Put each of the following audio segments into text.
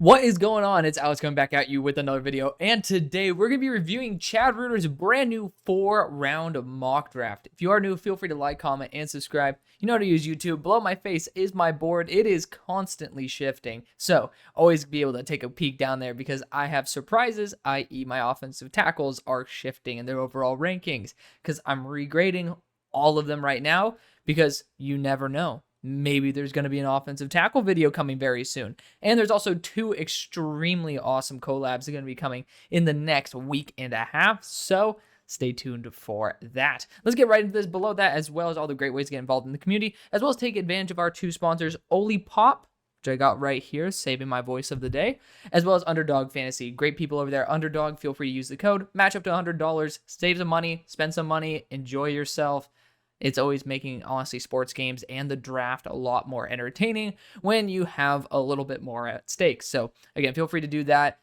What is going on? It's Alex coming back at you with another video, and today we're going to be reviewing Chad Reuter's brand new 4-round mock draft. If you are new, feel free to like, comment, and subscribe. You know how to use YouTube. Below my face is my board. It is constantly shifting, so always be able to take a peek down there because I have surprises, i.e. my offensive tackles are shifting in their overall rankings because I'm regrading all of them right now because you never know. Maybe there's going to be an offensive tackle video coming very soon. And there's also 2 extremely awesome collabs that are going to be coming in the next week and a half. So stay tuned for that. Let's get right into this. Below that, as well as all the great ways to get involved in the community, as well as take advantage of our 2 sponsors, Olipop, which I got right here, saving my voice of the day, as well as UnderDog Fantasy. Great people over there. Underdog, feel free to use the code. Match up to $100. Save some money. Spend some money. Enjoy yourself. It's always making, honestly, sports games and the draft a lot more entertaining when you have a little bit more at stake. So, again, feel free to do that.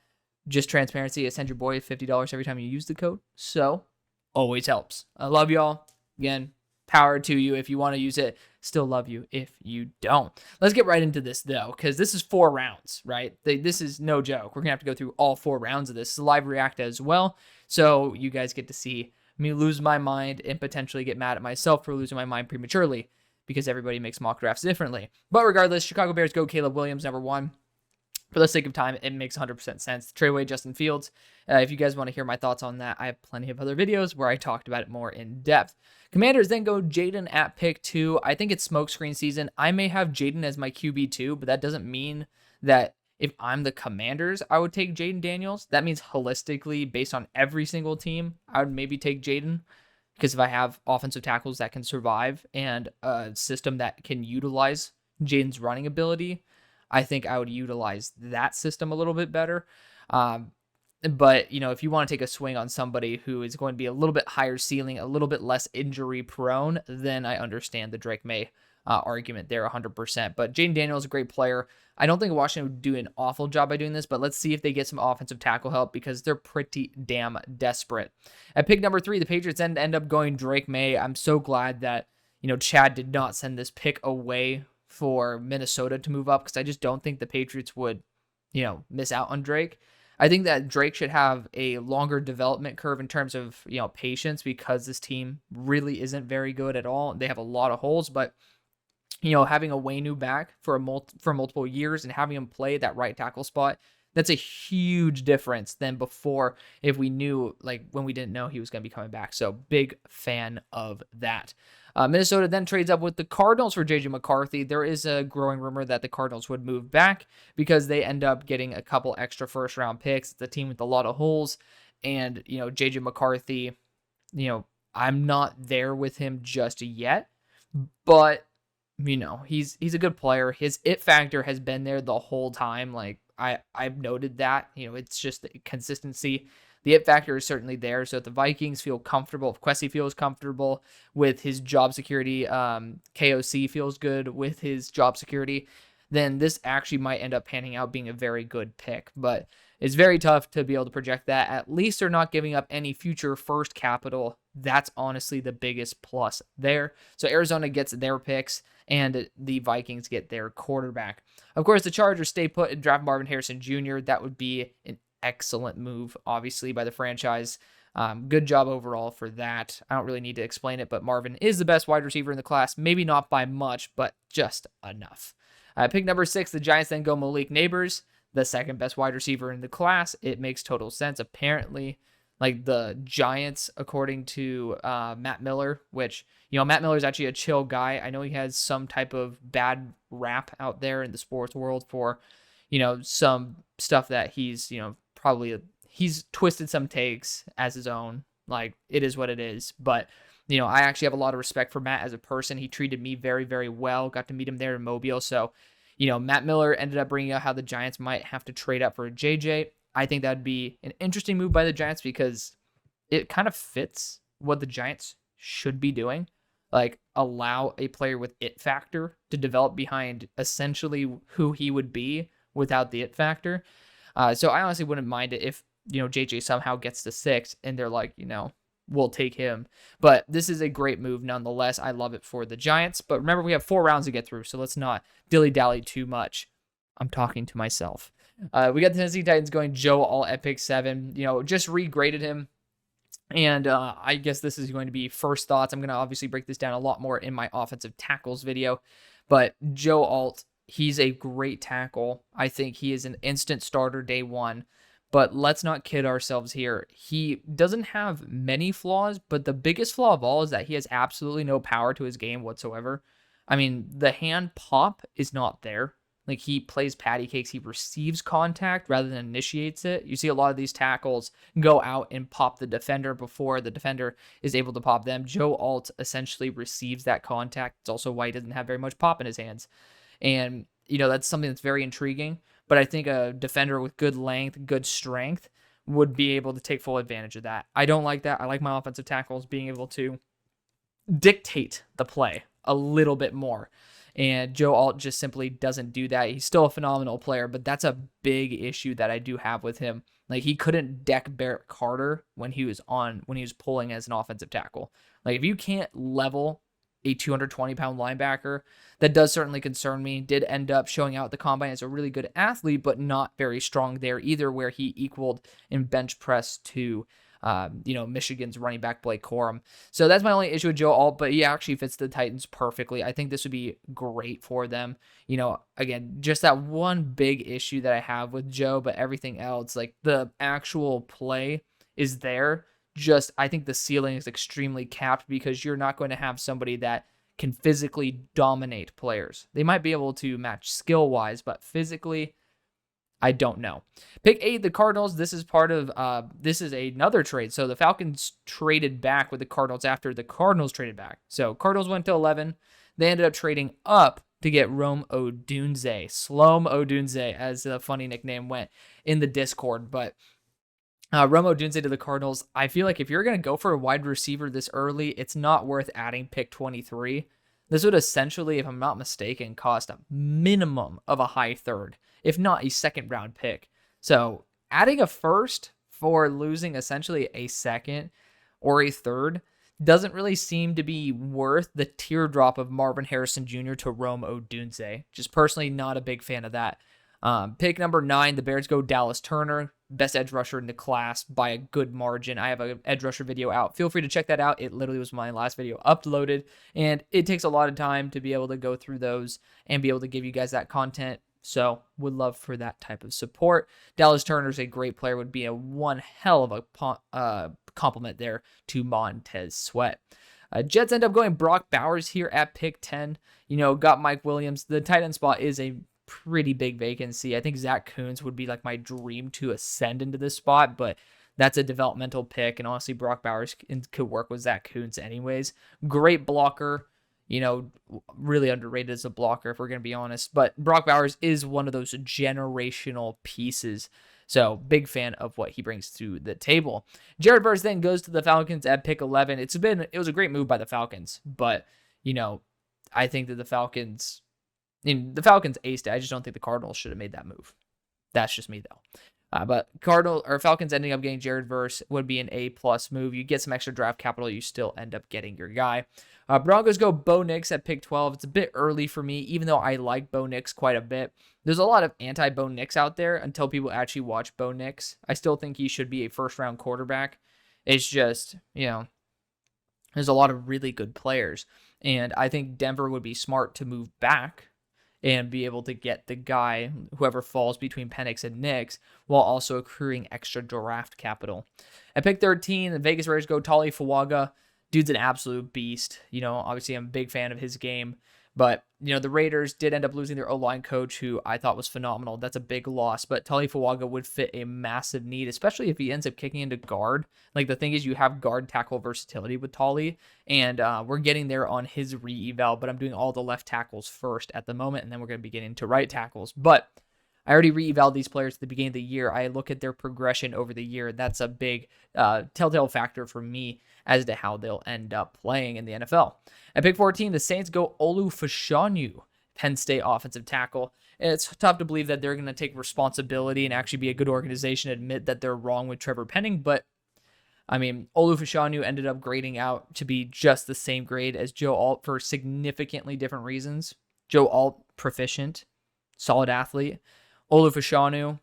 Just transparency. I send your boy $50 every time you use the code. So, always helps. I love y'all. Again, power to you if you want to use it. Still love you if you don't. Let's get right into this, though, because this is 4 rounds, right? This is no joke. We're going to have to go through all 4 rounds of this. It's a live react as well. So, you guys get to see me lose my mind and potentially get mad at myself for losing my mind prematurely because everybody makes mock drafts differently. But regardless, Chicago Bears go Caleb Williams, number 1. For the sake of time, it makes 100% sense. Trade away Justin Fields. If you guys want to hear my thoughts on that, I have plenty of other videos where I talked about it more in depth. Commanders then go Jayden at pick 2. I think it's smokescreen season. I may have Jayden as my QB2, but that doesn't mean that if I'm the Commanders, I would take Jayden Daniels. That means holistically, based on every single team, I would maybe take Jayden. Because if I have offensive tackles that can survive and a system that can utilize Jayden's running ability, I think I would utilize that system a little bit better. But, you know, if you want to take a swing on somebody who is going to be a little bit higher ceiling, a little bit less injury prone, then I understand the Drake Maye argument there 100%. But Jayden Daniels is a great player. I don't think Washington would do an awful job by doing this, but let's see if they get some offensive tackle help because they're pretty damn desperate. At pick number 3, the Patriots end up going Drake Maye. I'm so glad that, you know, Chad did not send this pick away for Minnesota to move up because I just don't think the Patriots would, you know, miss out on Drake. I think that Drake should have a longer development curve in terms of, you know, patience because this team really isn't very good at all. They have a lot of holes, but you know, having a Waynu back for multiple years and having him play that right tackle spot, that's a huge difference than before if we knew, like, when we didn't know he was going to be coming back. So, big fan of that. Minnesota then trades up with the Cardinals for J.J. McCarthy. There is a growing rumor that the Cardinals would move back because they end up getting a couple extra first-round picks. It's a team with a lot of holes. And, you know, J.J. McCarthy, you know, I'm not there with him just yet. But you know, he's a good player. His it factor has been there the whole time. Like I've noted that, you know, it's just the consistency. The it factor is certainly there. So if the Vikings feel comfortable, if Kwesi feels comfortable with his job security, KOC feels good with his job security, then this actually might end up panning out being a very good pick. But it's very tough to be able to project that. At least they're not giving up any future first capital. That's honestly the biggest plus there. So Arizona gets their picks and the Vikings get their quarterback. Of course, the Chargers stay put and draft Marvin Harrison Jr. That would be an excellent move, obviously, by the franchise. Good job overall for that. I don't really need to explain it, but Marvin is the best wide receiver in the class. Maybe not by much, but just enough. Pick number 6, the Giants then go Malik Neighbors, the second best wide receiver in the class. It makes total sense. Apparently, like the Giants, according to Matt Miller, which, you know, Matt Miller is actually a chill guy. I know he has some type of bad rap out there in the sports world for, you know, some stuff that he's, you know, probably he's twisted some takes as his own. Like, it is what it is. But, you know, I actually have a lot of respect for Matt as a person. He treated me very, very well. Got to meet him there in Mobile. So, you know, Matt Miller ended up bringing out how the Giants might have to trade up for a JJ. I think that'd be an interesting move by the Giants because it kind of fits what the Giants should be doing. Like, allow a player with it factor to develop behind essentially who he would be without the it factor. So I honestly wouldn't mind it if, you know, JJ somehow gets to 6 and they're like, you know, we'll take him. But this is a great move nonetheless. I love it for the Giants. But remember, we have 4 rounds to get through, so let's not dilly-dally too much. I'm talking to myself. We got the Tennessee Titans going Joe Alt at pick 7. Just regraded him. And I guess this is going to be first thoughts. I'm going to obviously break this down a lot more in my offensive tackles video. But Joe Alt, he's a great tackle. I think he is an instant starter day one. But let's not kid ourselves here. He doesn't have many flaws, but the biggest flaw of all is that he has absolutely no power to his game whatsoever. I mean, the hand pop is not there. Like, he plays patty cakes. He receives contact rather than initiates it. You see a lot of these tackles go out and pop the defender before the defender is able to pop them. Joe Alt essentially receives that contact. It's also why he doesn't have very much pop in his hands. And, that's something that's very intriguing. But I think a defender with good length, good strength would be able to take full advantage of that. I don't like that. I like my offensive tackles being able to dictate the play a little bit more. And Joe Alt just simply doesn't do that. He's still a phenomenal player, but that's a big issue that I do have with him. Like, he couldn't deck Barrett Carter when he was pulling as an offensive tackle. Like, if you can't level a 220-pound linebacker, that does certainly concern me. Did end up showing out at the combine as a really good athlete, but not very strong there either, where he equaled in bench press to Michigan's running back Blake Corum. So that's my only issue with Joe Alt, but he actually fits the Titans perfectly. I think this would be great for them. Again, just that one big issue that I have with Joe, but everything else, like the actual play is there. Just, I think the ceiling is extremely capped because you're not going to have somebody that can physically dominate players. They might be able to match skill-wise, but physically, I don't know. Pick 8, the Cardinals. This is this is another trade. So the Falcons traded back with the Cardinals after the Cardinals traded back. So Cardinals went to 11. They ended up trading up to get Rome Odunze. Sloam Odunze, as the funny nickname went in the Discord. But Rome Odunze to the Cardinals. I feel like if you're going to go for a wide receiver this early, it's not worth adding pick 23. This would essentially, if I'm not mistaken, cost a minimum of a high third, if not a second round pick. So adding a first for losing essentially a second or a third doesn't really seem to be worth the teardrop of Marvin Harrison Jr. to Rome Odunze. Just personally not a big fan of that. Pick number 9, the Bears go Dallas Turner, best edge rusher in the class by a good margin. I have an edge rusher video out. Feel free to check that out. It literally was my last video uploaded, and it takes a lot of time to be able to go through those and be able to give you guys that content. So would love for that type of support. Dallas Turner's a great player, would be a one hell of a compliment there to Montez Sweat. Jets end up going Brock Bowers here at pick 10. Got Mike Williams. The tight end spot is a pretty big vacancy. I think Zach Kuntz would be like my dream to ascend into this spot, but that's a developmental pick, and honestly, Brock Bowers could work with Zach Kuntz anyways. Great blocker, really underrated as a blocker if we're going to be honest, but Brock Bowers is one of those generational pieces, so big fan of what he brings to the table. Jared Verse then goes to the Falcons at pick 11. It was a great move by the Falcons, but, I think that the Falcons aced it. I just don't think the Cardinals should have made that move. That's just me, though. But Falcons ending up getting Jared Verse would be an A+ move. You get some extra draft capital. You still end up getting your guy. Broncos go Bo Nix at pick 12. It's a bit early for me, even though I like Bo Nix quite a bit. There's a lot of anti-Bo Nix out there until people actually watch Bo Nix. I still think he should be a first-round quarterback. It's just, there's a lot of really good players. And I think Denver would be smart to move back and be able to get the guy, whoever falls between Penix and Nix, while also accruing extra draft capital. At pick 13, the Vegas Raiders go Tali Fuaga. Dude's an absolute beast. Obviously I'm a big fan of his game. But, the Raiders did end up losing their O-line coach, who I thought was phenomenal. That's a big loss. But Tali Fuaga would fit a massive need, especially if he ends up kicking into guard. Like, the thing is, you have guard tackle versatility with Tali, and we're getting there on his re-eval, but I'm doing all the left tackles first at the moment, and then we're going to be getting to right tackles. But I already re-evaluated these players at the beginning of the year. I look at their progression over the year. That's a big telltale factor for me as to how they'll end up playing in the NFL. At pick 14, the Saints go Olu Fashanu, Penn State offensive tackle. And it's tough to believe that they're going to take responsibility and actually be a good organization, admit that they're wrong with Trevor Penning. But, Olu Fashanu ended up grading out to be just the same grade as Joe Alt for significantly different reasons. Joe Alt, proficient, solid athlete. Olu Fashanu,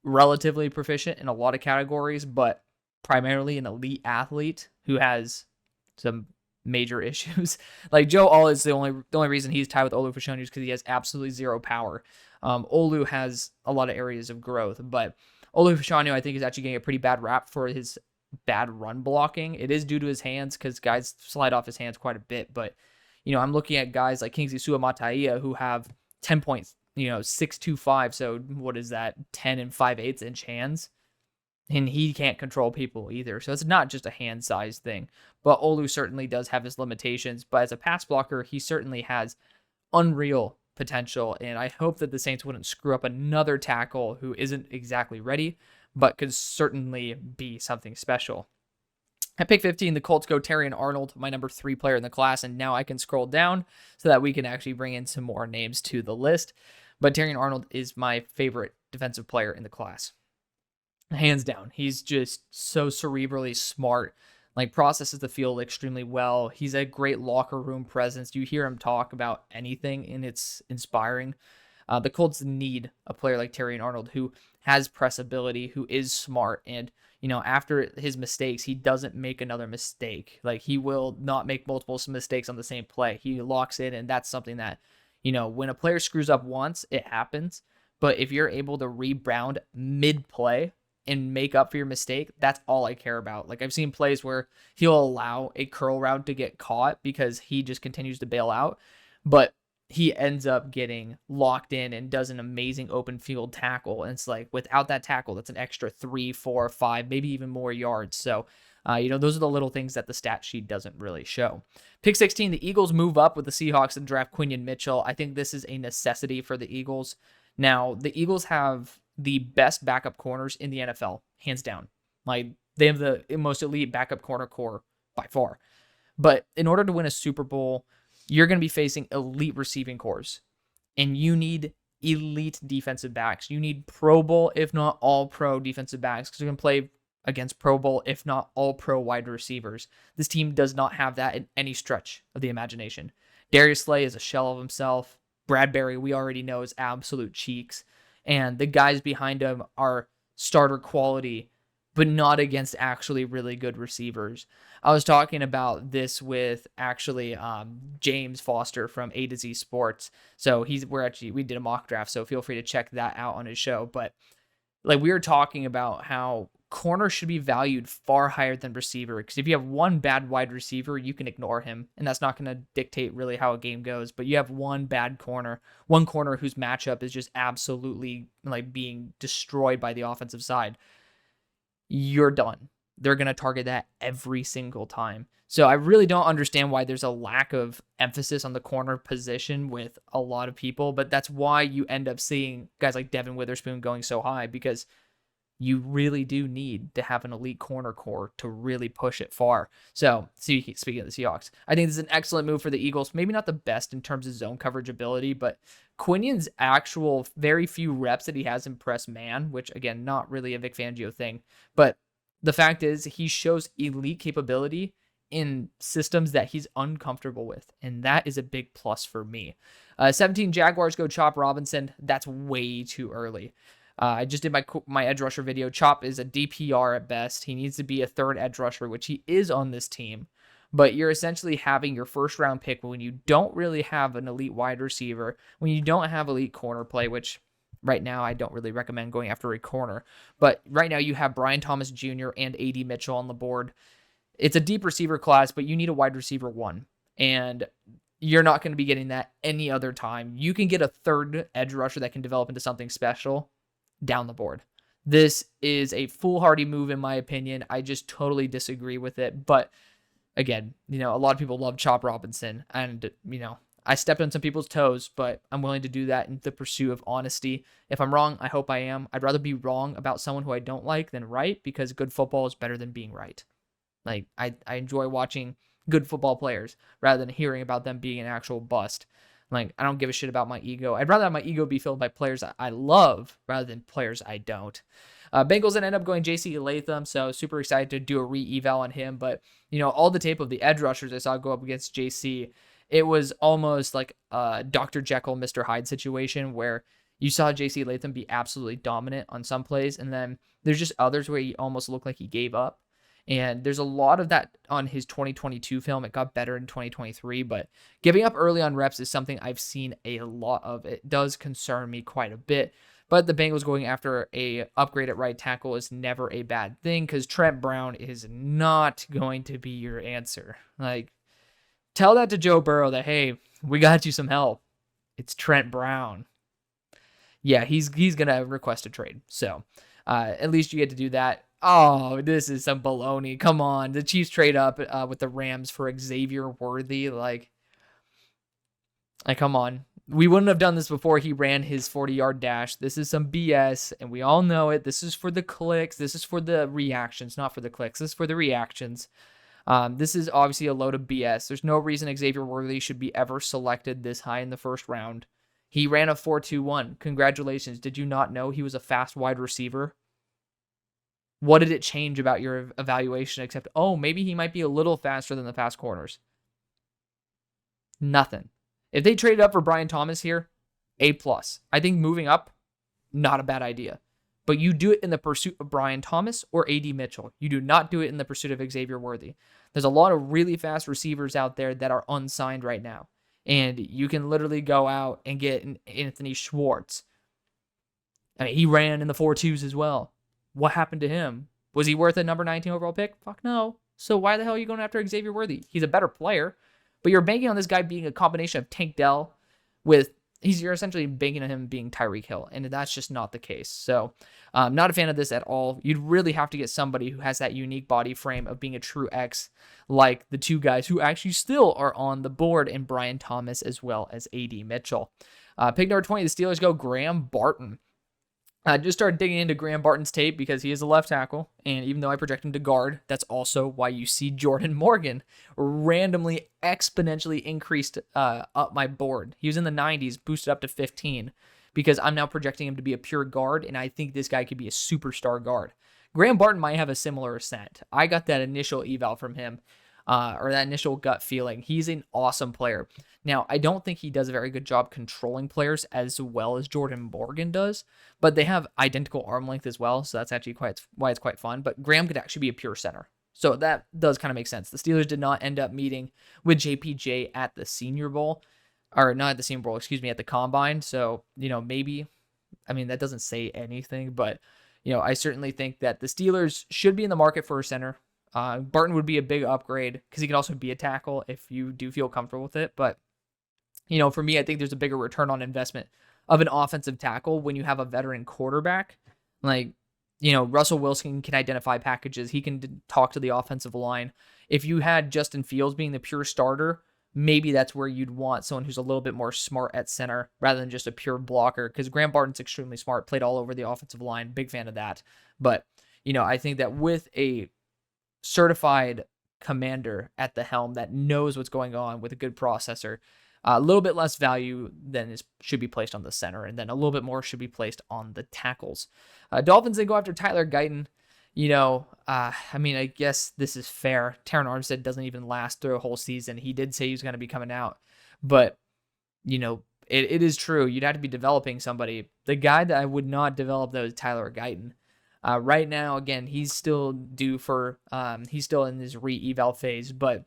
relatively proficient in a lot of categories, but primarily an elite athlete who has some major issues. Like Joe All is the only reason he's tied with Olu Fashanu is because he has absolutely zero power. Olu has a lot of areas of growth, but Olu Fashanu I think is actually getting a pretty bad rap for his bad run blocking. It is due to his hands because guys slide off his hands quite a bit, but I'm looking at guys like Kingsley Suamataia who have 10 points, 6'2", so what is that, 10 and 5/8 inch hands, and he can't control people either. So it's not just a hand size thing, but Olu certainly does have his limitations, but as a pass blocker, he certainly has unreal potential, and I hope that the Saints wouldn't screw up another tackle who isn't exactly ready, but could certainly be something special. At pick 15, the Colts go Terrion Arnold, my number 3 player in the class, and now I can scroll down so that we can actually bring in some more names to the list. But Terrion Arnold is my favorite defensive player in the class. Hands down. He's just so cerebrally smart, like processes the field extremely well. He's a great locker room presence. You hear him talk about anything, and it's inspiring. The Colts need a player like Terrion Arnold who has press ability, who is smart, and after his mistakes, he doesn't make another mistake. Like, he will not make multiple mistakes on the same play. He locks in, and that's something that, when a player screws up once, it happens. But if you're able to rebound mid-play and make up for your mistake, that's all I care about. Like, I've seen plays where he'll allow a curl route to get caught because he just continues to bail out, but he ends up getting locked in and does an amazing open field tackle. And it's like, without that tackle, that's an extra 3, 4, 5, maybe even more yards. So, those are the little things that the stat sheet doesn't really show. Pick 16, the Eagles move up with the Seahawks and draft Quinion Mitchell. I think this is a necessity for the Eagles. Now, the Eagles have the best backup corners in the NFL, hands down. Like, they have the most elite backup corner core by far. But in order to win a Super Bowl, you're going to be facing elite receiving cores, and you need elite defensive backs. You need Pro Bowl, if not all pro defensive backs, because you can play against Pro Bowl, if not all pro wide receivers. This team does not have that in any stretch of the imagination. Darius Slay is a shell of himself. Bradbury, we already know, is absolute cheeks. And the guys behind him are starter quality, but not against actually really good receivers. I was talking about this with actually James Foster from A to Z Sports. So we did a mock draft, so feel free to check that out on his show. But like, we were talking about how corner should be valued far higher than receiver, because if you have one bad wide receiver, you can ignore him, and that's not going to dictate really how a game goes. But you have one bad corner, one corner whose matchup is just absolutely like being destroyed by the offensive side, you're done. They're going to target that every single time. So I really don't understand why there's a lack of emphasis on the corner position with a lot of people, but that's why you end up seeing guys like Devin Witherspoon going so high, because you really do need to have an elite corner core to really push it far. So, speaking of the Seahawks, I think this is an excellent move for the Eagles. Maybe not the best in terms of zone coverage ability, but Quinion's actual very few reps that he has in press man, which again, not really a Vic Fangio thing, but the fact is he shows elite capability in systems that he's uncomfortable with, and that is a big plus for me. 17 Jaguars go Chop Robinson. That's way too early. I just did my edge rusher video. Chop is a DPR at best. He needs to be a third edge rusher, which he is on this team. But you're essentially having your first round pick when you don't really have an elite wide receiver, when you don't have elite corner play, which right now I don't really recommend going after a corner. But right now you have Brian Thomas Jr. and A.D. Mitchell on the board. It's a deep receiver class, but you need a wide receiver 1. And you're not going to be getting that any other time. You can get a third edge rusher that can develop into something special down the board. This is a foolhardy move in my opinion. I just totally disagree with it. But again, a lot of people love Chop Robinson, and I stepped on some people's toes, but I'm willing to do that in the pursuit of honesty. If I'm wrong, I hope I am. I'd rather be wrong about someone who I don't like than right, because good football is better than being right. Like, I enjoy watching good football players rather than hearing about them being an actual bust. Like, I don't give a shit about my ego. I'd rather have my ego be filled by players I love rather than players I don't. Bengals then end up going J.C. Latham, so super excited to do a re-eval on him. But, all the tape of the edge rushers I saw go up against J.C., it was almost like a Dr. Jekyll, Mr. Hyde situation where, You saw JC Latham be absolutely dominant on some plays, and then there's just others where he almost looked like he gave up. And there's a lot of that on his 2022 film. It got better in 2023, but giving up early on reps is something I've seen a lot of. It does concern me quite a bit. But the Bengals going after a upgrade at right tackle is never a bad thing, because Trent Brown is not going to be your answer. Like, tell that to Joe Burrow that, hey, we got you some help. It's Trent Brown. Yeah, he's going to request a trade. So at least you get to do that. Oh, this is some baloney. Come on. The Chiefs trade up with the Rams for Xavier Worthy. Like, come on. We wouldn't have done this before he ran his 40-yard dash. This is some BS, and we all know it. This is for the clicks. This is for the reactions, not for the clicks. This is for the reactions. This is obviously a load of BS. There's no reason Xavier Worthy should be ever selected this high in the first round. He ran a 4.21. Congratulations. Did you not know he was a fast wide receiver? What did it change about your evaluation except, oh, maybe he might be a little faster than the fast corners? Nothing. If they traded up for Brian Thomas here, A+. I think moving up, not a bad idea. But you do it in the pursuit of Brian Thomas or A.D. Mitchell. You do not do it in the pursuit of Xavier Worthy. There's a lot of really fast receivers out there that are unsigned right now. And you can literally go out and get Anthony Schwartz. I mean, he ran in the 4.2s as well. What happened to him? Was he worth a number 19 overall pick? Fuck no. So why the hell are you going after Xavier Worthy? He's a better player, but you're banking on this guy being a combination of Tank Dell with, you're essentially banking on him being Tyreek Hill, and that's just not the case. So not a fan of this at all. You'd really have to get somebody who has that unique body frame of being a true X, like the two guys who actually still are on the board in Brian Thomas as well as A.D. Mitchell. Pick number 20, the Steelers go Graham Barton. I just started digging into Graham Barton's tape because he is a left tackle, and even though I project him to guard, that's also why you see Jordan Morgan randomly exponentially increased up my board. He was in the 90s, boosted up to 15, because I'm now projecting him to be a pure guard, and I think this guy could be a superstar guard. Graham Barton might have a similar ascent. I got that initial eval from him, or that initial gut feeling. He's an awesome player. Now, I don't think he does a very good job controlling players as well as Jordan Morgan does, but they have identical arm length as well, so that's actually why it's quite fun. But Graham could actually be a pure center, so that does kind of make sense. The Steelers did not end up meeting with JPJ at the Senior Bowl, or not at the Senior Bowl, excuse me, at the Combine, so, maybe, I mean, that doesn't say anything, but, I certainly think that the Steelers should be in the market for a center. Barton would be a big upgrade because he can also be a tackle if you do feel comfortable with it. But, for me, I think there's a bigger return on investment of an offensive tackle when you have a veteran quarterback. Like, Russell Wilson can identify packages. He can talk to the offensive line. If you had Justin Fields being the pure starter, maybe that's where you'd want someone who's a little bit more smart at center rather than just a pure blocker, because Graham Barton's extremely smart, played all over the offensive line. Big fan of that. But, I think that with a certified commander at the helm that knows what's going on with a good processor, a little bit less value than should be placed on the center, and then a little bit more should be placed on the tackles. Dolphins, they go after Tyler Guyton. I guess this is fair. Terron Armstead doesn't even last through a whole season. He did say he was going to be coming out, but it is true. You'd have to be developing somebody. The guy that I would not develop, though, is Tyler Guyton. Right now, again, he's still due for, he's still in his re-eval phase, but,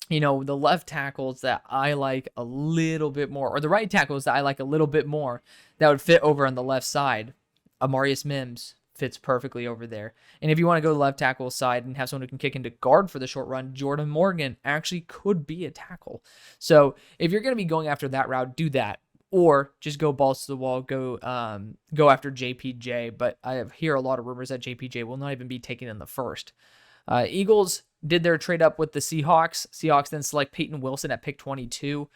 the left tackles that I like a little bit more, or the right tackles that I like a little bit more, that would fit over on the left side, Amarius Mims fits perfectly over there. And if you want to go to the left tackle side and have someone who can kick into guard for the short run, Jordan Morgan actually could be a tackle. So if you're going to be going after that route, do that. Or just go balls to the wall, go after JPJ. But I hear a lot of rumors that JPJ will not even be taken in the first. Eagles did their trade up with the Seahawks. Seahawks then select Peyton Wilson at pick 22.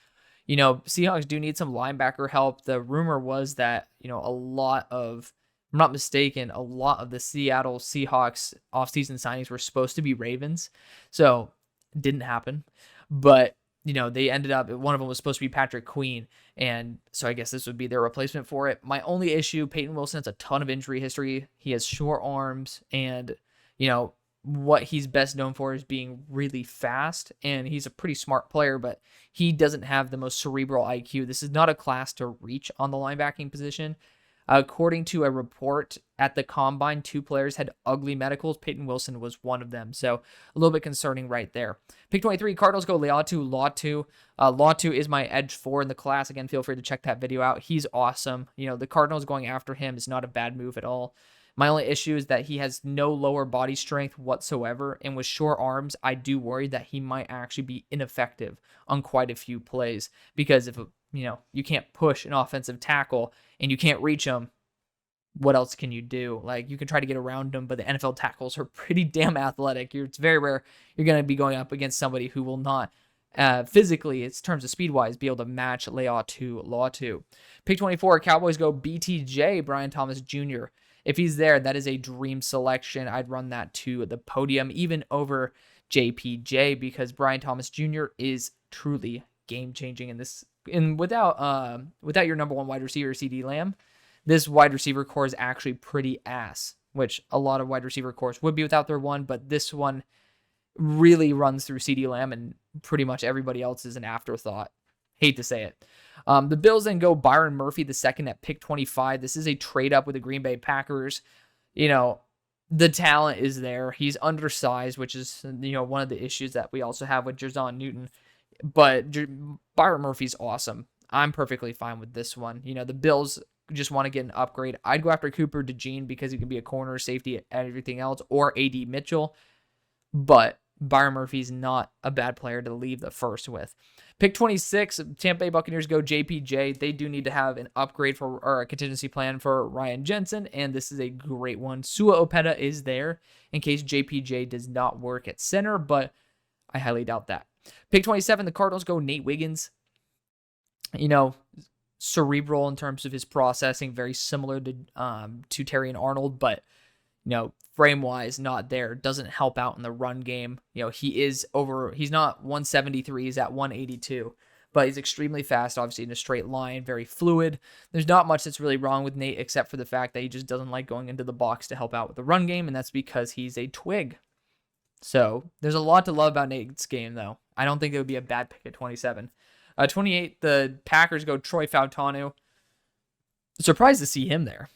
Seahawks do need some linebacker help. The rumor was that, a lot of the Seattle Seahawks offseason signings were supposed to be Ravens. So it didn't happen. But they ended up, one of them was supposed to be Patrick Queen, and so I guess this would be their replacement for it. My only issue, Peyton Wilson has a ton of injury history. He has short arms, and, what he's best known for is being really fast, and he's a pretty smart player, but he doesn't have the most cerebral IQ. This is not a class to reach on the linebacking position. According to a report at the Combine, 2 players had ugly medicals. Peyton Wilson was one of them, so a little bit concerning right there. Pick 23, Cardinals go Latu. Latu is my edge 4 in the class. Again, feel free to check that video out. He's awesome. The Cardinals going after him is not a bad move at all. My only issue is that he has no lower body strength whatsoever, and with short arms, I do worry that he might actually be ineffective on quite a few plays, because if you can't push an offensive tackle and you can't reach him, what else can you do? Like, you can try to get around him, but the NFL tackles are pretty damn athletic. It's very rare you're going to be going up against somebody who will not physically, in terms of speed-wise, be able to match Latu. Pick 24, Cowboys go BTJ, Brian Thomas Jr. If he's there, that is a dream selection. I'd run that to the podium, even over JPJ, because Brian Thomas Jr. is truly game-changing in this. And without your number 1 wide receiver, CeeDee Lamb, this wide receiver core is actually pretty ass, which a lot of wide receiver cores would be without their one, but this one really runs through CeeDee Lamb, and pretty much everybody else is an afterthought. Hate to say it. The Bills then go Byron Murphy the second at pick 25. This is a trade up with the Green Bay Packers. The talent is there. He's undersized, which is one of the issues that we also have with Jerzon Newton. But Byron Murphy's awesome. I'm perfectly fine with this one. The Bills just want to get an upgrade. I'd go after Cooper DeJean because he can be a corner, safety, and everything else, or A.D. Mitchell. But Byron Murphy's not a bad player to leave the first with. Pick 26, Tampa Bay Buccaneers go JPJ. They do need to have an upgrade or a contingency plan for Ryan Jensen, and this is a great one. Sua Opeta is there in case JPJ does not work at center, but I highly doubt that. Pick 27, the Cardinals go Nate Wiggins. Cerebral in terms of his processing, very similar to Terry and Arnold, but frame-wise, not there. Doesn't help out in the run game. He's not 173, he's at 182, but he's extremely fast, obviously in a straight line, very fluid. There's not much that's really wrong with Nate except for the fact that he just doesn't like going into the box to help out with the run game, and that's because he's a twig. So there's a lot to love about Nate's game, though. I don't think it would be a bad pick at 27. 28, the Packers go Troy Fautanu. Surprised to see him there,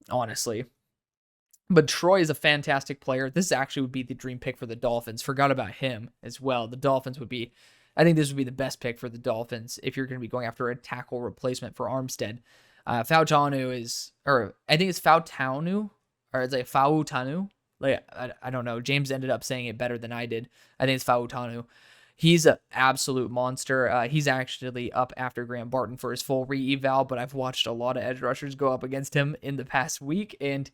honestly. But Troy is a fantastic player. This actually would be the dream pick for the Dolphins. Forgot about him as well. I think this would be the best pick for the Dolphins if you're going to be going after a tackle replacement for Armstead. Fautanu is, or I think it's Fautanu, or it's like Fautanu. Like, I don't know. James ended up saying it better than I did. I think it's Fautanu. He's an absolute monster. He's actually up after Graham Barton for his full re-eval, but I've watched a lot of edge rushers go up against him in the past week, and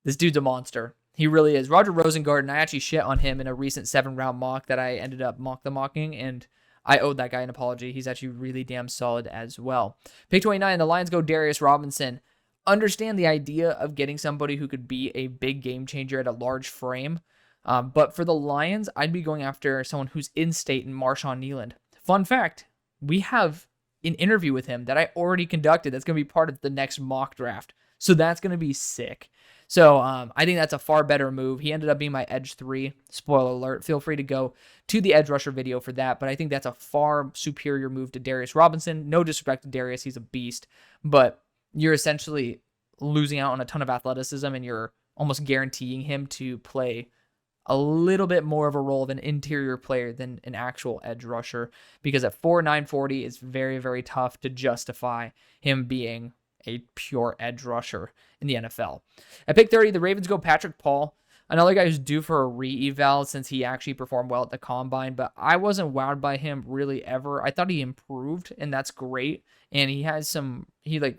this dude's a monster. He really is. Roger Rosengarten, I actually shit on him in a recent 7-round mock that I ended up mocking, and I owed that guy an apology. He's actually really damn solid as well. Pick 29, the Lions go Darius Robinson. Understand the idea of getting somebody who could be a big game changer at a large frame. But for the Lions, I'd be going after someone who's in-state in Marshawn Kneeland. Fun fact, we have an interview with him that I already conducted that's going to be part of the next mock draft. So that's going to be sick. So I think that's a far better move. He ended up being my edge 3. Spoiler alert. Feel free to go to the edge rusher video for that. But I think that's a far superior move to Darius Robinson. No disrespect to Darius. He's a beast. But you're essentially losing out on a ton of athleticism, and you're almost guaranteeing him to play a little bit more of a role of an interior player than an actual edge rusher, because at 4.940 it's very, very tough to justify him being a pure edge rusher in the NFL. At pick 30, the Ravens go Patrick Paul, another guy who's due for a re-eval since he actually performed well at the Combine, but I wasn't wowed by him really ever. I thought he improved, and that's great, and he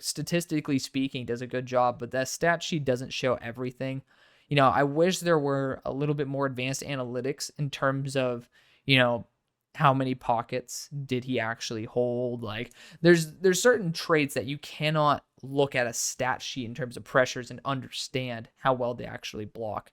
statistically speaking does a good job, but that stat sheet doesn't show everything. I wish there were a little bit more advanced analytics in terms of, how many pockets did he actually hold? Like, there's certain traits that you cannot look at a stat sheet in terms of pressures and understand how well they actually block.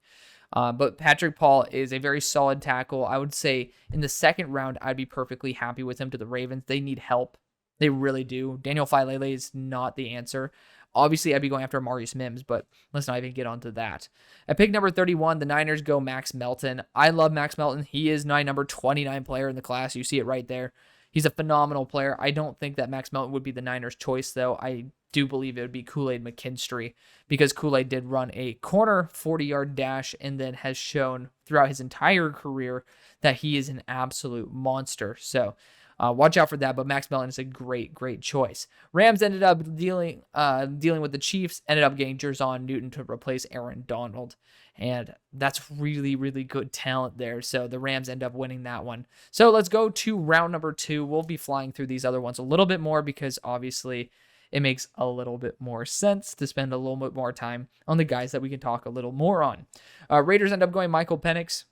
But Patrick Paul is a very solid tackle. I would say in the second round, I'd be perfectly happy with him to the Ravens. They need help. They really do. Daniel Filele is not the answer. Obviously, I'd be going after Amarius Mims, but let's not even get onto that. At pick number 31, the Niners go Max Melton. I love Max Melton. He is my number 29 player in the class. You see it right there. He's a phenomenal player. I don't think that Max Melton would be the Niners' choice, though. I do believe it would be Kool-Aid McKinstry, because Kool-Aid did run a corner 40-yard dash and then has shown throughout his entire career that he is an absolute monster. So watch out for that, but Max Melton is a great choice. Rams ended up dealing with the Chiefs, ended up getting Jerzon Newton to replace Aaron Donald, and that's really good talent there. So the Rams end up winning that one. So let's go to round number 2. We'll be flying through these other ones a little bit more because obviously it makes a little bit more sense to spend a little bit more time on the guys that we can talk a little more on. Raiders end up going Michael Penix,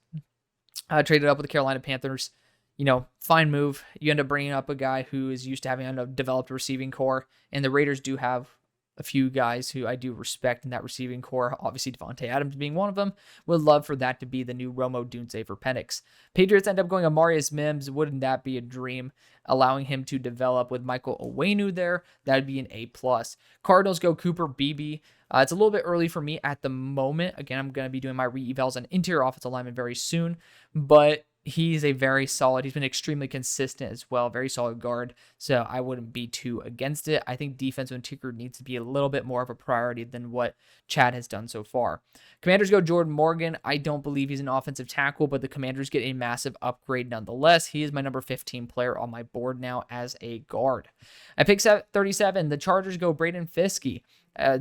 traded up with the Carolina Panthers. Fine move. You end up bringing up a guy who is used to having a developed receiving core, and the Raiders do have a few guys who I do respect in that receiving core. Obviously, Devontae Adams being one of them. Would love for that to be the new Romo Dunze for Penix. Patriots end up going Amarius Mims. Wouldn't that be a dream? Allowing him to develop with Michael Owenu there, that would be an A+. Cardinals go Cooper Beebe. It's a little bit early for me at the moment. Again, I'm going to be doing my re-evals on interior offensive lineman very soon, but he's a very solid, he's been extremely consistent as well, very solid guard, so I wouldn't be too against it. I think defensive interior needs to be a little bit more of a priority than what Chad has done so far. Commanders go Jordan Morgan. I don't believe he's an offensive tackle, but the Commanders get a massive upgrade nonetheless. He is my number 15 player on my board now as a guard. At pick 37, the Chargers go Braden Fiske.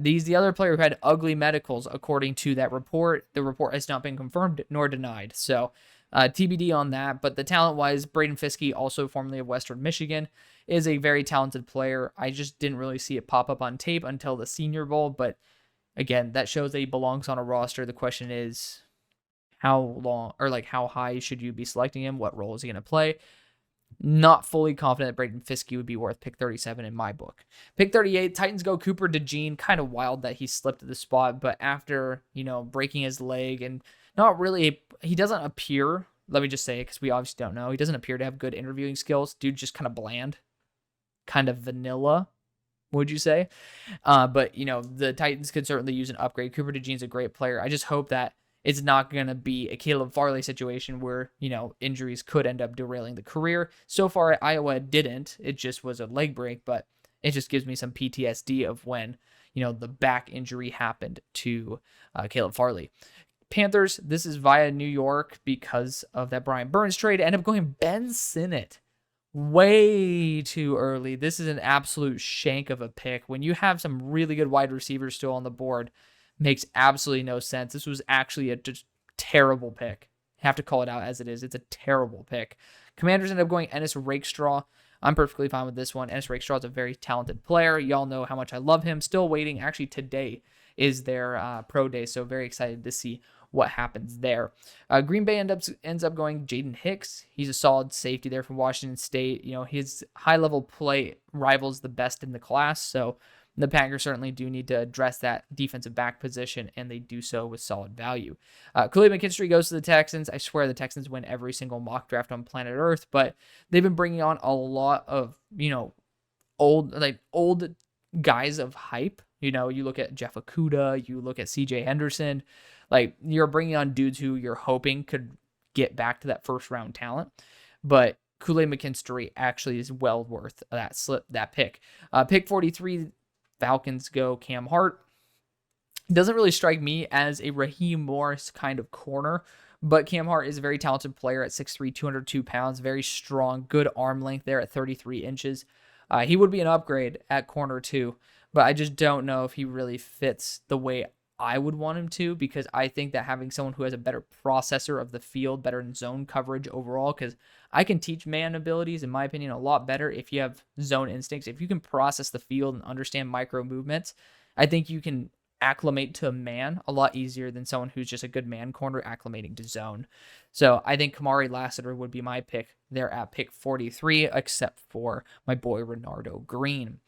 He's the other player who had ugly medicals, according to that report. The report has not been confirmed nor denied, so TBD on that. But the talent-wise, Braden Fiske, also formerly of Western Michigan, is a very talented player. I just didn't really see it pop up on tape until the Senior Bowl, but again, that shows that he belongs on a roster. The question is, how long, or how high should you be selecting him? What role is he going to play? Not fully confident that Braden Fiske would be worth pick 37 in my book. Pick 38, Titans go Cooper DeJean. Kind of wild that he slipped at the spot, but after, breaking his leg and not really, he doesn't appear, let me just say it because we obviously don't know, he doesn't appear to have good interviewing skills. Dude, just kind of bland, kind of vanilla, would you say? But, the Titans could certainly use an upgrade. Cooper DeJean's a great player. I just hope that it's not going to be a Caleb Farley situation where, injuries could end up derailing the career. So far, Iowa didn't. It just was a leg break, but it just gives me some PTSD of when, the back injury happened to Caleb Farley. Panthers, this is via New York because of that Brian Burns trade. End up going Ben Sinnott. Way too early. This is an absolute shank of a pick. When you have some really good wide receivers still on the board, makes absolutely no sense. This was actually a just terrible pick. I have to call it out as it is. It's a terrible pick. Commanders end up going Ennis Rakestraw. I'm perfectly fine with this one. Ennis Rakestraw is a very talented player. Y'all know how much I love him. Still waiting. Actually, today is their pro day, so very excited to see what happens there. Green Bay ends up going Jayden Hicks. He's a solid safety there from Washington State. His high-level play rivals the best in the class, so the Packers certainly do need to address that defensive back position, and they do so with solid value. Kool-Aid McKinstry goes to the Texans. I swear the Texans win every single mock draft on planet Earth, but they've been bringing on a lot of, old guys of hype. You look at Jeff Okudah, you look at CJ Henderson. You're bringing on dudes who you're hoping could get back to that first-round talent, but Kool-Aid McKinstry actually is well worth that pick. Pick 43, Falcons go Cam Hart. Doesn't really strike me as a Raheem Morris kind of corner, but Cam Hart is a very talented player at 6'3", 202 pounds, very strong, good arm length there at 33 inches. He would be an upgrade at corner too, but I just don't know if he really fits the way I would want him to, because I think that having someone who has a better processor of the field, better in zone coverage overall, because I can teach man abilities, in my opinion, a lot better if you have zone instincts. If you can process the field and understand micro movements, I think you can acclimate to a man a lot easier than someone who's just a good man corner acclimating to zone. So I think Kamari Lassiter would be my pick there at pick 43, except for my boy Renardo Green.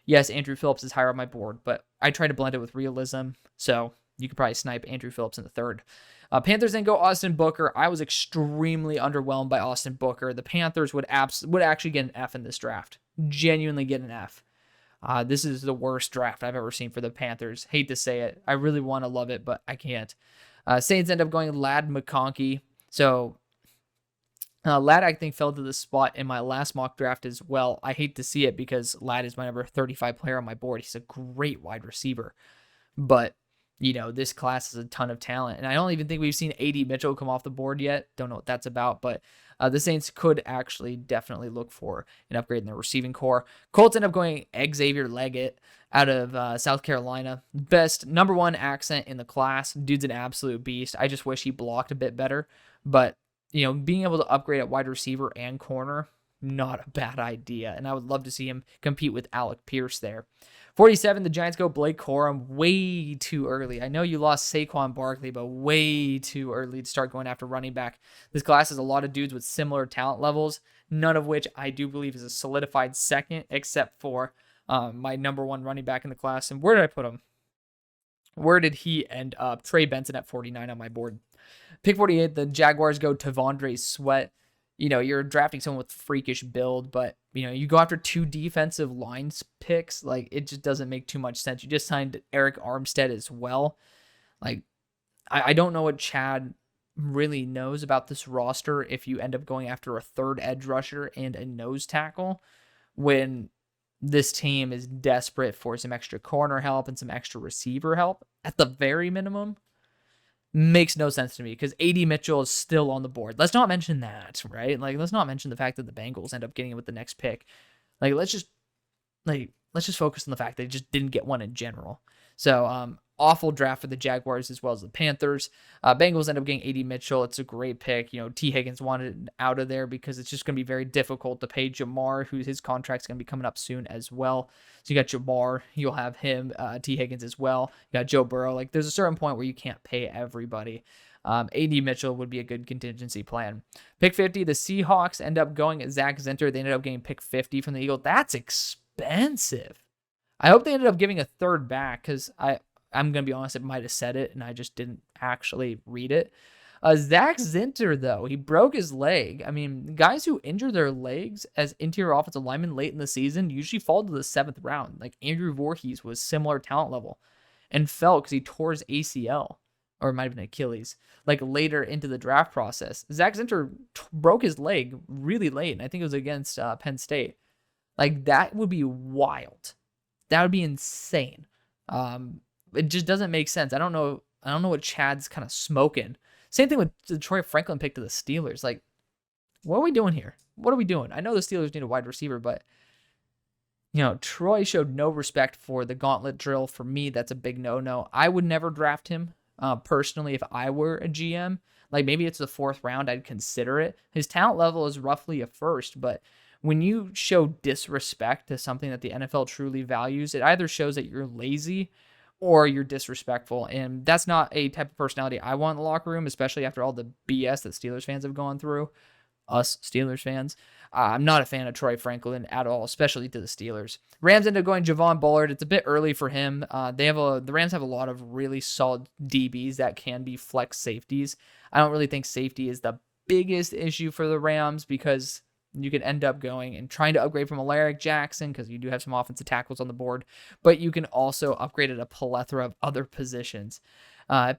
Yes, Andrew Phillips is higher on my board, but I try to blend it with realism, so you could probably snipe Andrew Phillips in the third. Panthers then go Austin Booker. I was extremely underwhelmed by Austin Booker. The Panthers would actually get an F in this draft. Genuinely get an F. This is the worst draft I've ever seen for the Panthers. Hate to say it. I really want to love it, but I can't. Saints end up going Ladd McConkey. So Ladd, I think, fell to the spot in my last mock draft as well. I hate to see it because Ladd is my number 35 player on my board. He's a great wide receiver. But, this class has a ton of talent. And I don't even think we've seen A.D. Mitchell come off the board yet. Don't know what that's about. But the Saints could actually definitely look for an upgrade in their receiving core. Colts end up going Xavier Leggett out of South Carolina. Best number 1 accent in the class. Dude's an absolute beast. I just wish he blocked a bit better. But being able to upgrade at wide receiver and corner, not a bad idea. And I would love to see him compete with Alec Pierce there. 47, the Giants go Blake Corum way too early. I know you lost Saquon Barkley, but way too early to start going after running back. This class has a lot of dudes with similar talent levels, none of which I do believe is a solidified second, except for my number 1 running back in the class. And where did I put him? Where did he end up? Trey Benson at 49 on my board. Pick 48, the Jaguars go Tavondre Sweat. You're drafting someone with freakish build, but, you go after 2 defensive lines picks. Like, it just doesn't make too much sense. You just signed Eric Armstead as well. Like, I don't know what Chad really knows about this roster if you end up going after a 3rd edge rusher and a nose tackle when this team is desperate for some extra corner help and some extra receiver help at the very minimum. Makes no sense to me because A.D. Mitchell is still on the board. Let's not mention that, right? Like, let's not mention the fact that the Bengals end up getting it with the next pick. Like, let's just focus on the fact they just didn't get one in general. So, awful draft for the Jaguars as well as the Panthers. Bengals end up getting A.D. Mitchell. It's a great pick. T. Higgins wanted out of there because it's just going to be very difficult to pay Jamar, who his contract's going to be coming up soon as well. So you got Jamar, you'll have him, T. Higgins as well. You got Joe Burrow. Like, there's a certain point where you can't pay everybody. A.D. Mitchell would be a good contingency plan. Pick 50, the Seahawks end up going Zach Zinter. They ended up getting pick 50 from the Eagles. That's expensive. I hope they ended up giving a 3rd back because I'm going to be honest, it might have said it, and I just didn't actually read it. Zach Zinter, though, he broke his leg. I mean, guys who injure their legs as interior offensive linemen late in the season usually fall to the 7th round. Like, Andrew Voorhees was similar talent level and fell because he tore his ACL, or it might have been Achilles, like later into the draft process. Zach Zinter broke his leg really late, and I think it was against Penn State. Like, that would be wild. That would be insane. It just doesn't make sense. I don't know what Chad's kind of smoking. Same thing with the Troy Franklin pick to the Steelers. Like, what are we doing here? What are we doing? I know the Steelers need a wide receiver, but Troy showed no respect for the gauntlet drill. For me, that's a big no-no. I would never draft him personally if I were a GM. Like, maybe it's the 4th round, I'd consider it. His talent level is roughly a 1st, but when you show disrespect to something that the NFL truly values, it either shows that you're lazy or you're disrespectful. And that's not a type of personality I want in the locker room, especially after all the BS that Steelers fans have gone through. Us Steelers fans. I'm not a fan of Troy Franklin at all, especially to the Steelers. Rams end up going Javon Bullard. It's a bit early for him. The Rams have a lot of really solid DBs that can be flex safeties. I don't really think safety is the biggest issue for the Rams because you could end up going and trying to upgrade from Alaric Jackson because you do have some offensive tackles on the board, but you can also upgrade at a plethora of other positions.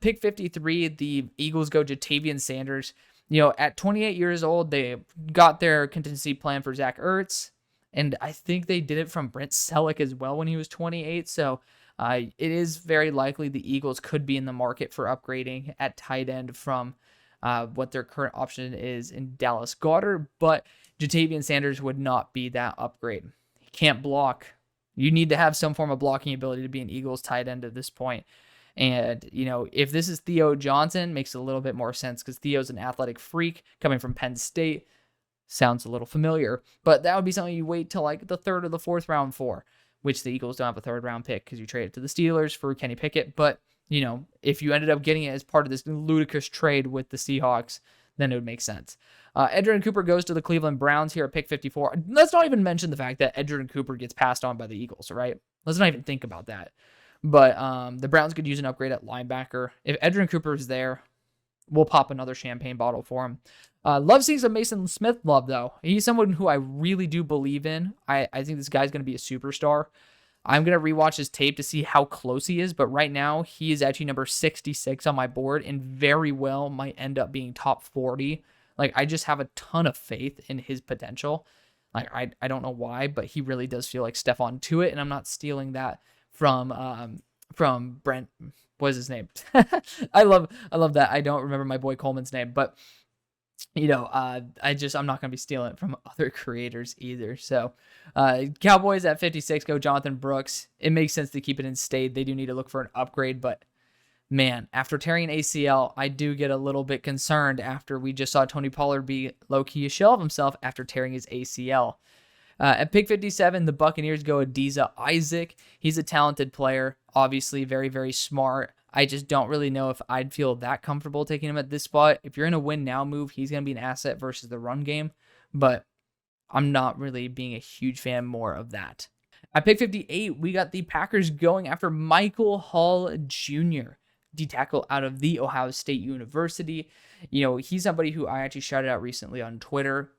Pick 53, the Eagles go Jatavian Sanders. At 28 years old, they got their contingency plan for Zach Ertz, and I think they did it from Brent Selleck as well when he was 28. So it is very likely the Eagles could be in the market for upgrading at tight end from what their current option is in Dallas Goedert, but Jatavian Sanders would not be that upgrade. He can't block. You need to have some form of blocking ability to be an Eagles tight end at this point. And, if this is Theo Johnson, makes a little bit more sense because Theo's an athletic freak coming from Penn State. Sounds a little familiar, but that would be something you wait till like the 3rd or the 4th round for, which the Eagles don't have a 3rd round pick because you traded to the Steelers for Kenny Pickett. But, if you ended up getting it as part of this ludicrous trade with the Seahawks, then it would make sense. Edgerrin Cooper goes to the Cleveland Browns here at pick 54. Let's not even mention the fact that Edgerrin Cooper gets passed on by the Eagles, right? Let's not even think about that. But the Browns could use an upgrade at linebacker. If Edgerrin Cooper is there, we'll pop another champagne bottle for him. Love seeing some Mason Smith love, though. He's someone who I really do believe in. I think this guy's going to be a superstar. I'm going to rewatch his tape to see how close he is, but right now he is actually number 66 on my board and very well might end up being top 40. Like, I just have a ton of faith in his potential. Like, I don't know why, but he really does feel like Stephon Tuitt, and I'm not stealing that from Brent. What is his name? I love that. I don't remember my boy Coleman's name, but I'm not going to be stealing it from other creators either. So, Cowboys at 56 go Jonathan Brooks. It makes sense to keep it in state. They do need to look for an upgrade, but man, after tearing an ACL, I do get a little bit concerned after we just saw Tony Pollard be low-key a shell of himself after tearing his ACL. At pick 57, the Buccaneers go Adisa Isaac. He's a talented player, obviously very, very smart. I just don't really know if I'd feel that comfortable taking him at this spot. If you're in a win now move, he's going to be an asset versus the run game, but I'm not really being a huge fan more of that. At pick 58, we got the Packers going after Michael Hall Jr., D-tackle out of The Ohio State University. He's somebody who I actually shouted out recently on Twitter.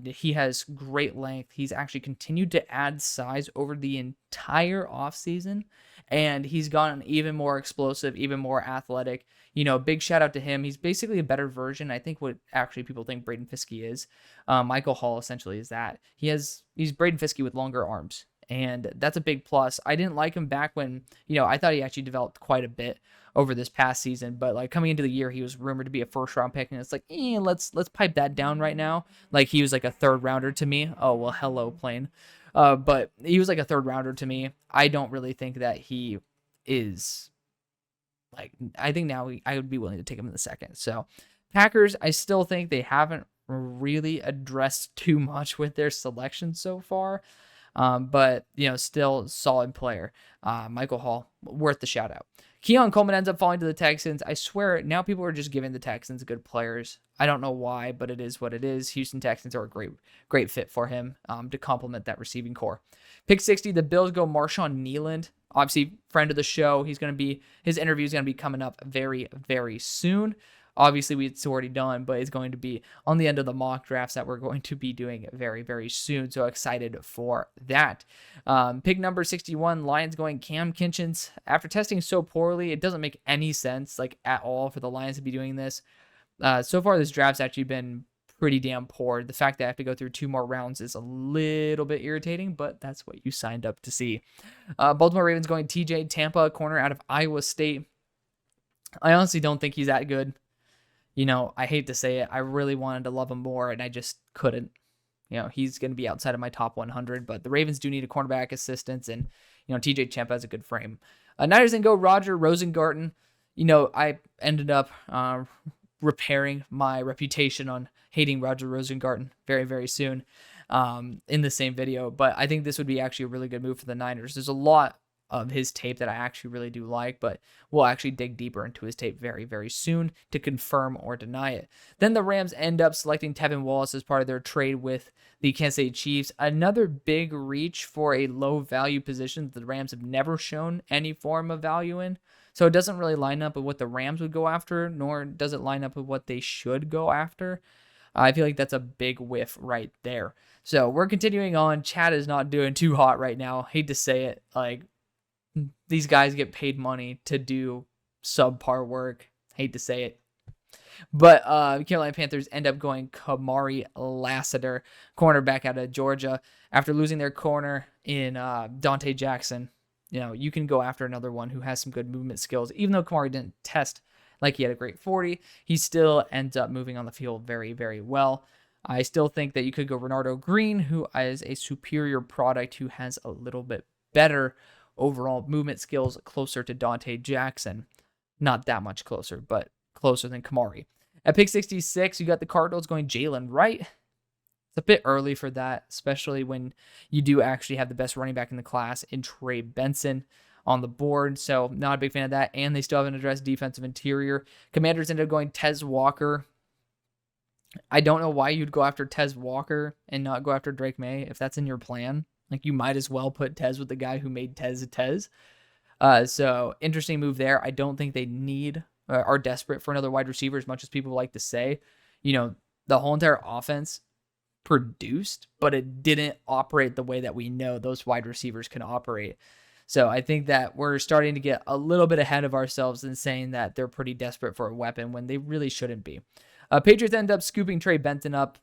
He has great length. He's actually continued to add size over the entire offseason, and he's gotten even more explosive, even more athletic. Big shout out to him. He's basically a better version, I think, what actually people think Braden Fiske is. Michael Hall essentially is that. He's Braden Fiske with longer arms, and that's a big plus. I didn't like him back when, I thought he actually developed quite a bit over this past season, but like coming into the year, he was rumored to be a first round pick, and it's like, let's pipe that down right now. Like, he was like a third rounder to me. Oh, well, hello, plane. But he was like a third rounder to me. I don't really think that he is like, I think now I would be willing to take him in the second. So Packers, I still think they haven't really addressed too much with their selection so far. But still solid player. Michael Hall, worth the shout out. Keon Coleman ends up falling to the Texans. I swear, now people are just giving the Texans good players. I don't know why, but it is what it is. Houston Texans are a great fit for him to complement that receiving core. Pick 60, the Bills go Marshawn Kneeland. Obviously, friend of the show. His interview is going to be coming up very, very soon. Obviously, it's already done, but it's going to be on the end of the mock drafts that we're going to be doing very, very soon. So excited for that. Pick number 61, Lions going Cam Kinchens. After testing so poorly, it doesn't make any sense, like, at all for the Lions to be doing this. So far, this draft's actually been pretty damn poor. The fact that I have to go through 2 more rounds is a little bit irritating, but that's what you signed up to see. Baltimore Ravens going TJ Tampa, corner out of Iowa State. I honestly don't think he's that good. I hate to say it. I really wanted to love him more, and I just couldn't. He's going to be outside of my top 100, but the Ravens do need a cornerback assistance, and, TJ Tampa has a good frame. Niners then go Roger Rosengarten. I ended up repairing my reputation on hating Roger Rosengarten very, very soon in the same video, but I think this would be actually a really good move for the Niners. There's a lot of his tape that I actually really do like, but we'll actually dig deeper into his tape very, very soon to confirm or deny it. Then the Rams end up selecting Tevin Wallace as part of their trade with the Kansas City Chiefs. Another big reach for a low value position that the Rams have never shown any form of value in. So it doesn't really line up with what the Rams would go after, nor does it line up with what they should go after. I feel like that's a big whiff right there. So we're continuing on. Chad is not doing too hot right now. Hate to say it. Like, these guys get paid money to do subpar work. Hate to say it. But Carolina Panthers end up going Kamari Lassiter, cornerback out of Georgia. After losing their corner in Dante Jackson, you can go after another one who has some good movement skills. Even though Kamari didn't test like he had a great 40, he still ends up moving on the field very, very well. I still think that you could go Renardo Green, who is a superior product who has a little bit better overall movement skills, closer to Dante Jackson. Not that much closer, but closer than Kamari. At pick 66, you got the Cardinals going Jalen Wright. It's a bit early for that, especially when you do actually have the best running back in the class in Trey Benson on the board. So not a big fan of that. And they still haven't addressed defensive interior. Commanders ended up going Tez Walker. I don't know why you'd go after Tez Walker and not go after Drake Maye if that's in your plan. Like, you might as well put Tez with the guy who made Tez a Tez. So interesting move there. I don't think they need are desperate for another wide receiver as much as people like to say. The whole entire offense produced, but it didn't operate the way that we know those wide receivers can operate. So I think that we're starting to get a little bit ahead of ourselves in saying that they're pretty desperate for a weapon when they really shouldn't be. Patriots end up scooping Trey Benton up.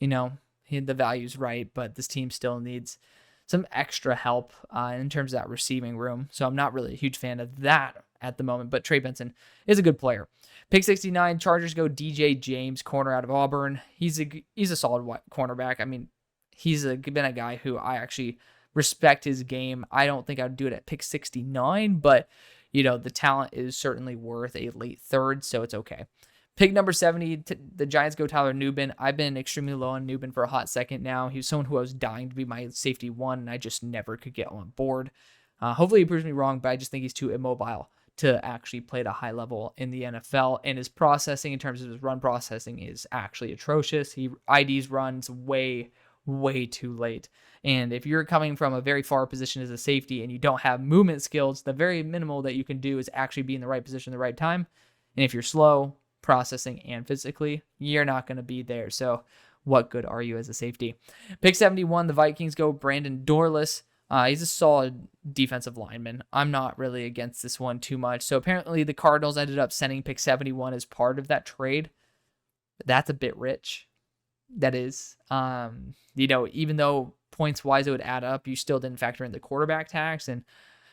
The value's right, but this team still needs some extra help in terms of that receiving room. So I'm not really a huge fan of that at the moment, but Trey Benson is a good player. Pick 69, Chargers go DJ James, corner out of Auburn. He's a solid cornerback. I mean, he's been a guy who I actually respect his game. I don't think I'd do it at pick 69, but the talent is certainly worth a late third, so it's okay. Pick number 70, the Giants go Tyler Nubin. I've been extremely low on Nubin for a hot second now. He was someone who I was dying to be my safety one, and I just never could get on board. Hopefully he proves me wrong, but I just think he's too immobile to actually play at a high level in the NFL. And his processing, in terms of his run processing, is actually atrocious. He IDs runs way, way too late. And if you're coming from a very far position as a safety and you don't have movement skills, the very minimal that you can do is actually be in the right position at the right time. And if you're slow, processing and physically, you're not going to be there. So what good are you as a safety? Pick 71, the Vikings go Brandon Dorless. He's a solid defensive lineman. I'm not really against this one too much. So apparently the Cardinals ended up sending pick 71 as part of that trade. That's a bit rich. That is. Even though points wise it would add up, you still didn't factor in the quarterback tax. And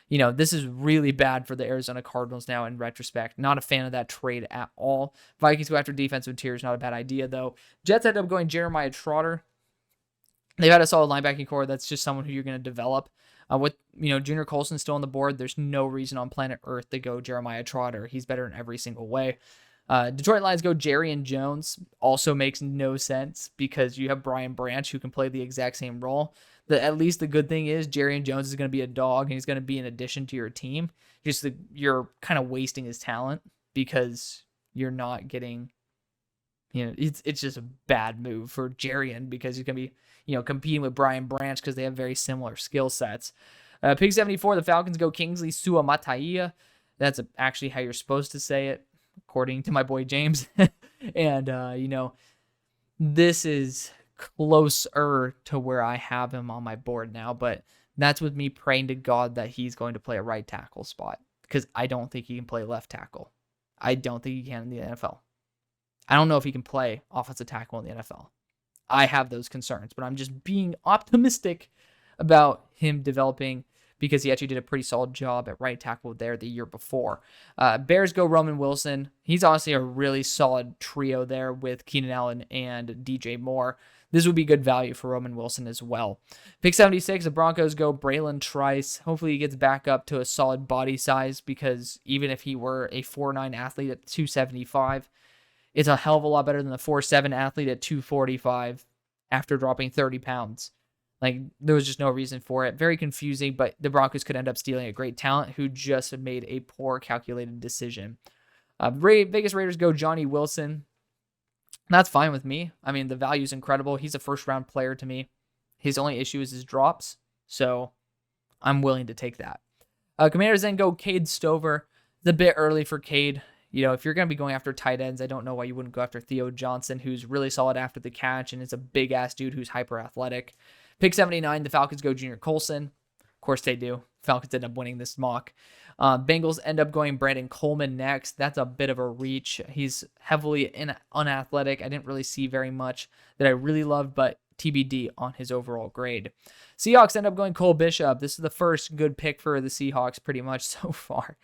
this is really bad for the Arizona Cardinals now in retrospect. Not a fan of that trade at all. Vikings go after defensive interiors, not a bad idea, though. Jets end up going Jeremiah Trotter. They've had a solid linebacking core. That's just someone who you're going to develop. With Junior Colson still on the board, there's no reason on planet Earth to go Jeremiah Trotter. He's better in every single way. Detroit Lions go Jarrian Jones. Also makes no sense because you have Brian Branch who can play the exact same role. At least the good thing is Jarrian Jones is going to be a dog and he's going to be an addition to your team. You're kind of wasting his talent because you're not getting, it's just a bad move for Jarrian because he's going to be, competing with Brian Branch because they have very similar skill sets. Pick 74, the Falcons go Kingsley Suamataia. That's actually how you're supposed to say it, according to my boy James. And, this is closer to where I have him on my board now, but that's with me praying to God that he's going to play a right tackle spot because I don't think he can play left tackle. I don't think he can in the NFL. I don't know if he can play offensive tackle in the NFL. I have those concerns, but I'm just being optimistic about him developing because he actually did a pretty solid job at right tackle there the year before. Bears go Roman Wilson. He's honestly a really solid trio there with Keenan Allen and DJ Moore. This would be good value for Roman Wilson as well. Pick 76, the Broncos go Braylon Trice. Hopefully he gets back up to a solid body size because even if he were a 4'9" athlete at 275, it's a hell of a lot better than the 4'7" athlete at 245 after dropping 30 pounds. There was just no reason for it. Very confusing, but the Broncos could end up stealing a great talent who just made a poor calculated decision. Vegas Raiders go Johnny Wilson. That's fine with me. I mean, the value is incredible. He's a first-round player to me. His only issue is his drops, so I'm willing to take that. Commanders then go Cade Stover. It's a bit early for Cade. If you're going to be going after tight ends, I don't know why you wouldn't go after Theo Johnson, who's really solid after the catch and is a big-ass dude who's hyper-athletic. Pick 79, the Falcons go Junior Colson. Of course they do. Falcons end up winning this mock. Bengals end up going Brandon Coleman next. That's a bit of a reach. He's heavily unathletic. I didn't really see very much that I really loved, but TBD on his overall grade. Seahawks end up going Cole Bishop. This is the first good pick for the Seahawks pretty much so far.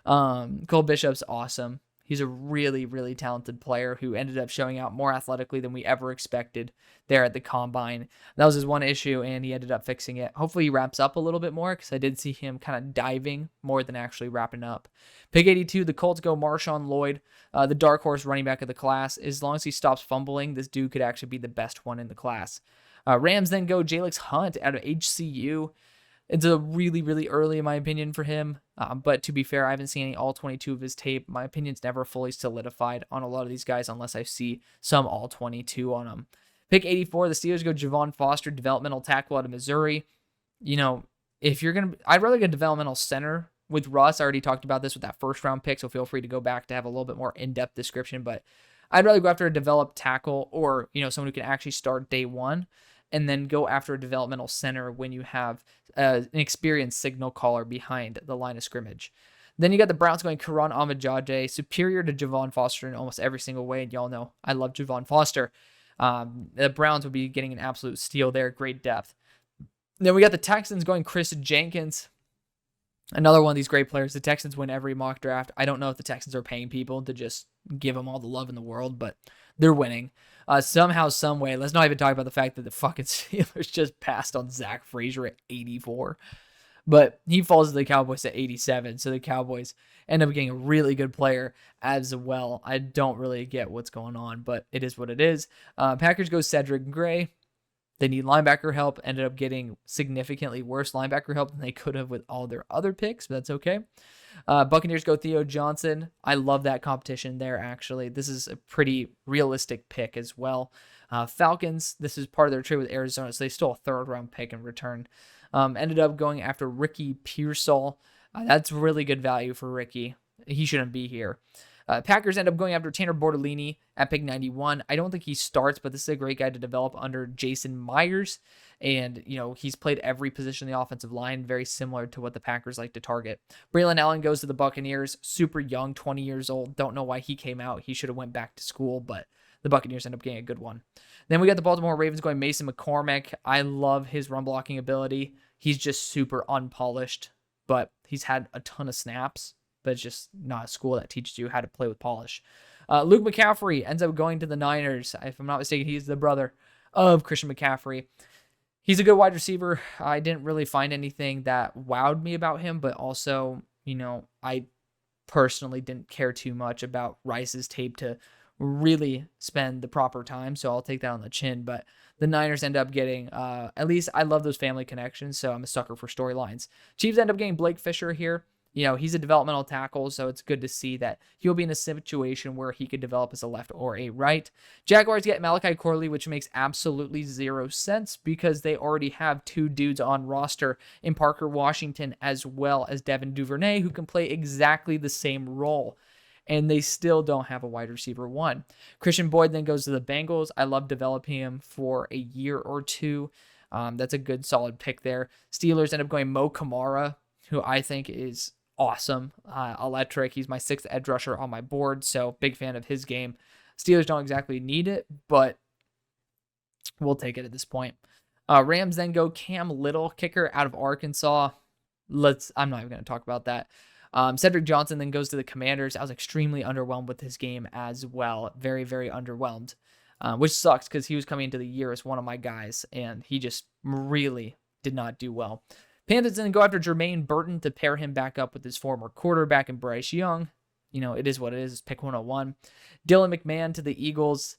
Cole Bishop's awesome. He's a really, really talented player who ended up showing out more athletically than we ever expected there at the combine. That was his one issue, and he ended up fixing it. Hopefully he wraps up a little bit more because I did see him kind of diving more than actually wrapping up. Pick 82, the Colts go Marshawn Lloyd, the dark horse running back of the class. As long as he stops fumbling, this dude could actually be the best one in the class. Rams then go Jalex Hunt out of HCU. It's a really, really early, in my opinion, for him. But to be fair, I haven't seen any all-22 of his tape. My opinion's never fully solidified on a lot of these guys unless I see some all-22 on them. Pick 84, the Steelers go Javon Foster, developmental tackle out of Missouri. If you're going to... I'd rather get a developmental center with Russ. I already talked about this with that first-round pick, so feel free to go back to have a little bit more in-depth description. But I'd rather go after a developed tackle or, someone who can actually start day one. and then go after a developmental center when you have an experienced signal caller behind the line of scrimmage. Then you got the Browns going Karan Ahmedjadeh, superior to Javon Foster in almost every single way. And y'all know I love Javon Foster. The Browns would be getting an absolute steal there. Great depth. Then we got the Texans going Chris Jenkins. Another one of these great players. The Texans win every mock draft. I don't know if the Texans are paying people to just give them all the love in the world, but they're winning. Somehow, some way. Let's not even talk about the fact that the fucking Steelers just passed on Zach Frazier at 84. But he falls to the Cowboys at 87, so the Cowboys end up getting a really good player as well. I don't really get what's going on, but it is what it is. Packers go Cedric Gray. They need linebacker help. Ended up getting significantly worse linebacker help than they could have with all their other picks, but that's okay. Buccaneers go Theo Johnson. I love that competition there, actually. This is a pretty realistic pick as well. Falcons, this is part of their trade with Arizona, so they stole a third-round pick in return. Ended up going after Ricky Pearsall. That's really good value for Ricky. He shouldn't be here. Packers end up going after Tanner Bortolini at pick 91. I don't think he starts, but this is a great guy to develop under Jason Myers. And, he's played every position in the offensive line, very similar to what the Packers like to target. Braylon Allen goes to the Buccaneers, super young, 20 years old. Don't know why he came out. He should have went back to school, but the Buccaneers end up getting a good one. Then we got the Baltimore Ravens going Mason McCormick. I love his run blocking ability. He's just super unpolished, but he's had a ton of snaps, but it's just not a school that teaches you how to play with polish. Luke McCaffrey ends up going to the Niners. If I'm not mistaken, he's the brother of Christian McCaffrey. He's a good wide receiver. I didn't really find anything that wowed me about him, but also, I personally didn't care too much about Rice's tape to really spend the proper time, so I'll take that on the chin. But the Niners end up getting, at least I love those family connections, so I'm a sucker for storylines. Chiefs end up getting Blake Fisher here. He's a developmental tackle, so it's good to see that he'll be in a situation where he could develop as a left or a right. Jaguars get Malachi Corley, which makes absolutely zero sense because they already have two dudes on roster in Parker Washington as well as Devin Duvernay, who can play exactly the same role. And they still don't have a wide receiver one. Christian Boyd then goes to the Bengals. I love developing him for a year or two. That's a good, solid pick there. Steelers end up going Mo Kamara, who I think is awesome, electric. He's my sixth edge rusher on my board, so big fan of his game. Steelers don't exactly need it, but we'll take it at this point. Rams then go Cam Little, kicker out of Arkansas. I'm not even going to talk about that. Cedric Johnson then goes to the Commanders. I was extremely underwhelmed with his game as well. Very, very underwhelmed, which sucks because he was coming into the year as one of my guys, and he just really did not do well. Panthers then go after Jermaine Burton to pair him back up with his former quarterback and Bryce Young. It is what it is. It's pick 101. Dylan McMahon to the Eagles.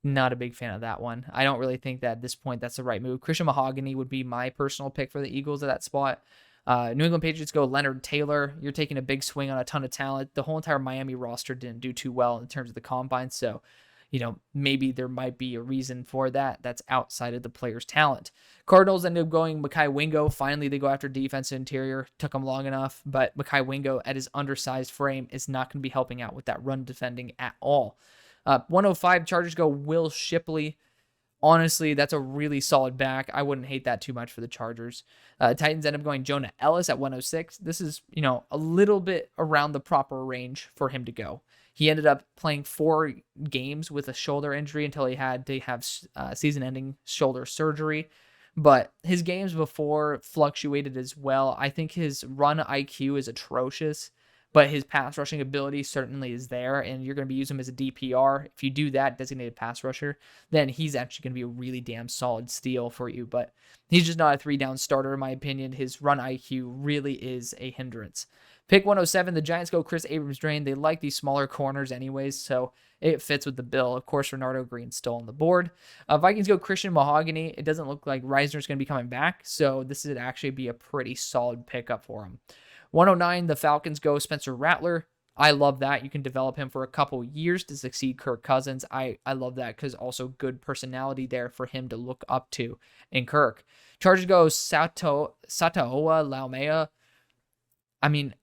Not a big fan of that one. I don't really think that at this point that's the right move. Christian Mahogany would be my personal pick for the Eagles at that spot. New England Patriots go Leonard Taylor. You're taking a big swing on a ton of talent. The whole entire Miami roster didn't do too well in terms of the combine, so maybe there might be a reason for that. That's outside of the player's talent. Cardinals ended up going Mekhi Wingo. Finally, they go after defensive interior. Took them long enough, but Mekhi Wingo at his undersized frame is not going to be helping out with that run defending at all. 105 Chargers go Will Shipley. Honestly, that's a really solid back. I wouldn't hate that too much for the Chargers. Titans end up going Jonah Ellis at 106. This is, a little bit around the proper range for him to go. He ended up playing 4 games with a shoulder injury until he had to have season-ending shoulder surgery. But his games before fluctuated as well. I think his run IQ is atrocious, but his pass rushing ability certainly is there, and you're going to be using him as a DPR. If you do that, designated pass rusher, then he's actually going to be a really damn solid steal for you. But he's just not a 3-down starter, in my opinion. His run IQ really is a hindrance. Pick 107, the Giants go Chris Abrams-Drain. They like these smaller corners anyways, so it fits with the bill. Of course, Renardo Green's still on the board. Vikings go Christian Mahogany. It doesn't look like Reisner's going to be coming back, so this would actually be a pretty solid pickup for him. 109, the Falcons go Spencer Rattler. I love that. You can develop him for a couple years to succeed Kirk Cousins. I love that because also good personality there for him to look up to in Kirk. Chargers go Sataoa Laumea.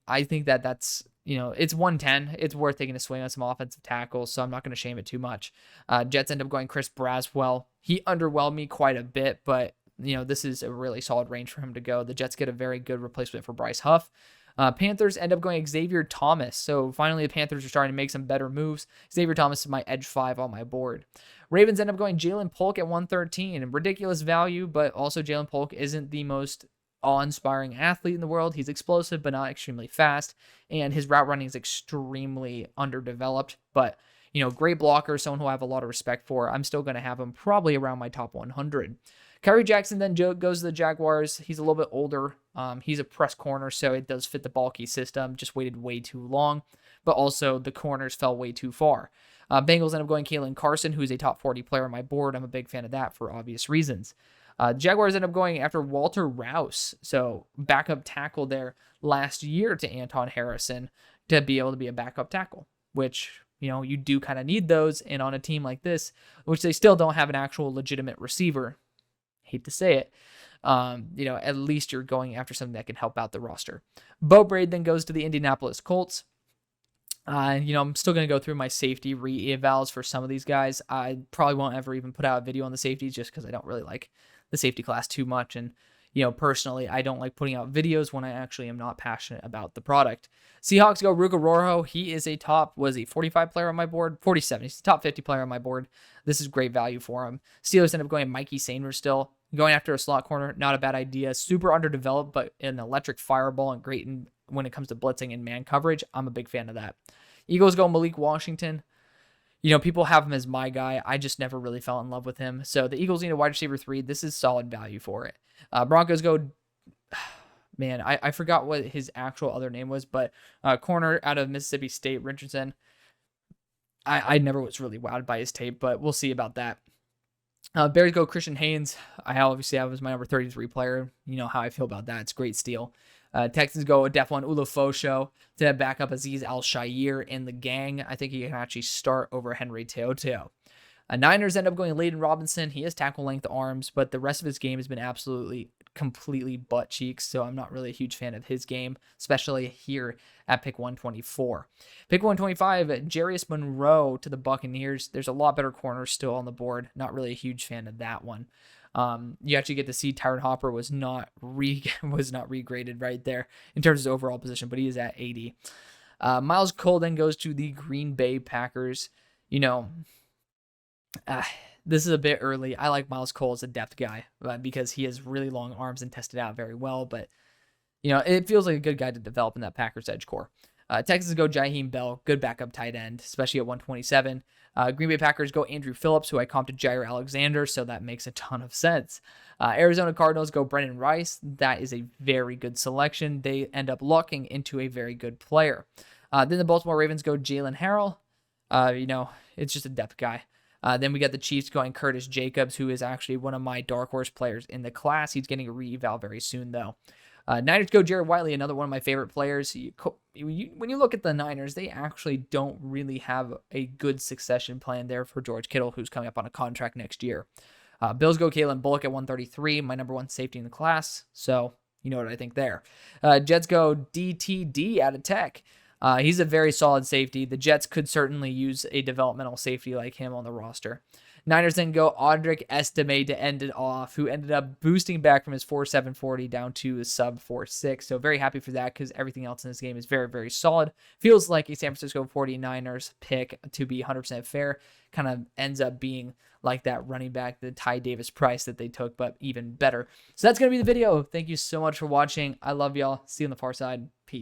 I think that's it's 110. It's worth taking a swing on some offensive tackles, so I'm not going to shame it too much. Jets end up going Chris Braswell. He underwhelmed me quite a bit, but this is a really solid range for him to go. The Jets get a very good replacement for Bryce Huff. Panthers end up going Xavier Thomas. So finally, the Panthers are starting to make some better moves. Xavier Thomas is my edge 5 on my board. Ravens end up going Jalen Polk at 113. Ridiculous value, but also Jalen Polk isn't the most awe-inspiring athlete in the world. He's explosive, but not extremely fast. And his route running is extremely underdeveloped. But, great blocker, someone who I have a lot of respect for. I'm still going to have him probably around my top 100. Kyrie Jackson then goes to the Jaguars. He's a little bit older. He's a press corner, so it does fit the bulky system. Just waited way too long, but also the corners fell way too far. Bengals end up going Kalen Carson, who's a top 40 player on my board. I'm a big fan of that for obvious reasons. Jaguars end up going after Walter Rouse, so backup tackle there last year to Anton Harrison to be able to be a backup tackle, which you do kind of need those. And on a team like this, which they still don't have an actual legitimate receiver, hate to say it, at least you're going after something that can help out the roster. Bo Braid then goes to the Indianapolis Colts. I'm still going to go through my safety re-evals for some of these guys. I probably won't ever even put out a video on the safeties just because I don't really like the safety class too much. And, personally, I don't like putting out videos when I actually am not passionate about the product. Seahawks go Ruka Rorho. He is a top, 45 player on my board? 47. He's the top 50 player on my board. This is great value for him. Steelers end up going Mikey Sainer still. Going after a slot corner, not a bad idea. Super underdeveloped, but an electric fireball and great when it comes to blitzing and man coverage. I'm a big fan of that. Eagles go Malik Washington. People have him as my guy. I just never really fell in love with him. So the Eagles need a wide receiver 3. This is solid value for it. Broncos go, man, I forgot what his actual other name was, but corner out of Mississippi State, Richardson. I never was really wowed by his tape, but we'll see about that. Bears go Christian Haynes. I obviously have as my number 33 player. You know how I feel about that. It's a great steal. Texans go Deflon Ulufosho to back up Azeez Al-Shaair in the gang. I think he can actually start over Henry Te'o. Niners end up going Layden Robinson. He has tackle length arms, but the rest of his game has been completely butt cheeks, so I'm not really a huge fan of his game, especially here at pick 124. Pick 125, Jarius Monroe to the Buccaneers. There's a lot better corners still on the board. Not really a huge fan of that one. You actually get to see Tyron Hopper was not regraded right there in terms of his overall position, but he is at 80. Miles Cole then goes to the Green Bay Packers. This is a bit early. I like Miles Cole as a depth guy because he has really long arms and tested out very well. But, it feels like a good guy to develop in that Packers edge core. Texans go Jaheim Bell, good backup tight end, especially at 127. Green Bay Packers go Andrew Phillips, who I comped to Jair Alexander, so that makes a ton of sense. Arizona Cardinals go Brendan Rice. That is a very good selection. They end up locking into a very good player. Then the Baltimore Ravens go Jalen Harrell. It's just a depth guy. Then we got the Chiefs going Curtis Jacobs, who is actually one of my dark horse players in the class. He's getting a re-eval very soon, though. Niners go Jared Wiley, another one of my favorite players. When you look at the Niners, they actually don't really have a good succession plan there for George Kittle, who's coming up on a contract next year. Bills go Kalen Bullock at 133, my number one safety in the class. So you know what I think there. Jets go DTD out of Tech. He's a very solid safety. The Jets could certainly use a developmental safety like him on the roster. Niners then go Audric Estime to end it off, who ended up boosting back from his 4.7 40 down to a sub 4.6. So very happy for that because everything else in this game is very, very solid. Feels like a San Francisco 49ers pick to be 100% fair. Kind of ends up being like that running back, the Ty Davis price that they took, but even better. So that's going to be the video. Thank you so much for watching. I love y'all. See you on the far side. Peace.